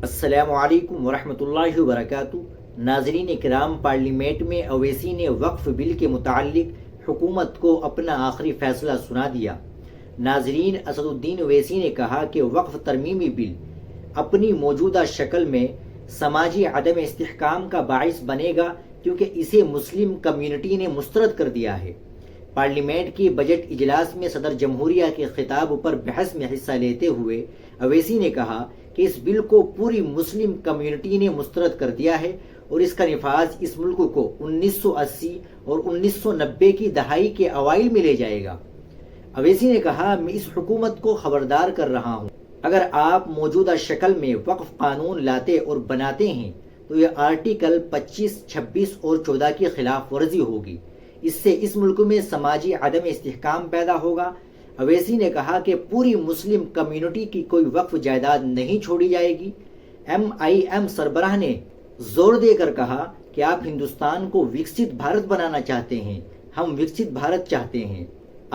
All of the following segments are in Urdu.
السلام علیکم ورحمۃ اللہ وبرکاتہ۔ ناظرین کرام، پارلیمنٹ میں اویسی نے وقف بل کے متعلق حکومت کو اپنا آخری فیصلہ سنا دیا۔ ناظرین، اسد الدین اویسی نے کہا کہ وقف ترمیمی بل اپنی موجودہ شکل میں سماجی عدم استحکام کا باعث بنے گا کیونکہ اسے مسلم کمیونٹی نے مسترد کر دیا ہے۔ پارلیمنٹ کی بجٹ اجلاس میں صدر جمہوریہ کے خطاب پر بحث میں حصہ لیتے ہوئے اویسی نے کہا کہ اس بل کو پوری مسلم کمیونٹی نے مسترد کر دیا ہے اور اس کا نفاذ اس ملک کو 1980 اور 1990 کی دہائی کے اوائل میں لے جائے گا۔ اویسی نے کہا، میں اس حکومت کو خبردار کر رہا ہوں، اگر آپ موجودہ شکل میں وقف قانون لاتے اور بناتے ہیں تو یہ آرٹیکل 25، 26 اور 14 کی خلاف ورزی ہوگی۔ اس سے اس ملک میں سماجی عدم استحکام پیدا ہوگا۔ اویسی نے کہا کہ پوری مسلم کمیونٹی کی کوئی وقف جائیداد نہیں چھوڑی جائے گی۔ MIM سربراہ نے زور دے کر کہا کہ آپ ہندوستان کو وکست بھارت بنانا چاہتے ہیں، ہم وکست بھارت چاہتے ہیں۔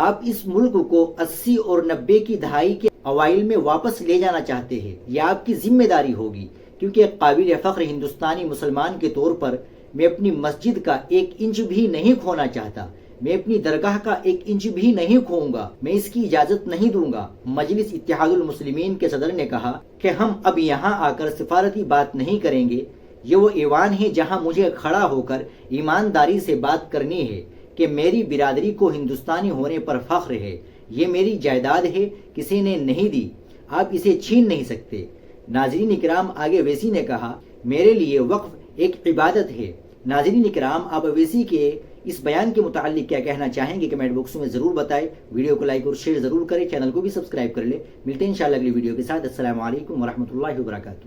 آپ اس ملک کو 80 اور 90 کی دہائی کے اوائل میں واپس لے جانا چاہتے ہیں، یہ آپ کی ذمہ داری ہوگی، کیونکہ قابل فخر ہندوستانی مسلمان کے طور پر میں اپنی مسجد کا 1 انچ بھی نہیں کھونا چاہتا، میں اپنی درگاہ کا 1 انچ بھی نہیں کھوؤں گا، میں اس کی اجازت نہیں دوں گا۔ مجلس اتحاد المسلمین کے صدر نے کہا کہ ہم اب یہاں آ کر سفارتی بات نہیں کریں گے، یہ وہ ایوان ہے جہاں مجھے کھڑا ہو کر ایمانداری سے بات کرنی ہے کہ میری برادری کو ہندوستانی ہونے پر فخر ہے، یہ میری جائیداد ہے، کسی نے نہیں دی، آپ اسے چھین نہیں سکتے۔ ناظرین اکرام، آگے اویسی نے کہا، میرے لیے وقف ایک عبادت ہے۔ ناظرین اکرام، آپ اویسی کے اس بیان کے متعلق کیا کہنا چاہیں گے کمنٹ باکس میں ضرور بتائیں۔ ویڈیو کو لائک اور شیئر ضرور کریں، چینل کو بھی سبسکرائب کر لیں۔ ملتے ہیں انشاءاللہ اگلی ویڈیو کے ساتھ۔ السلام علیکم ورحمۃ اللہ وبرکاتہ۔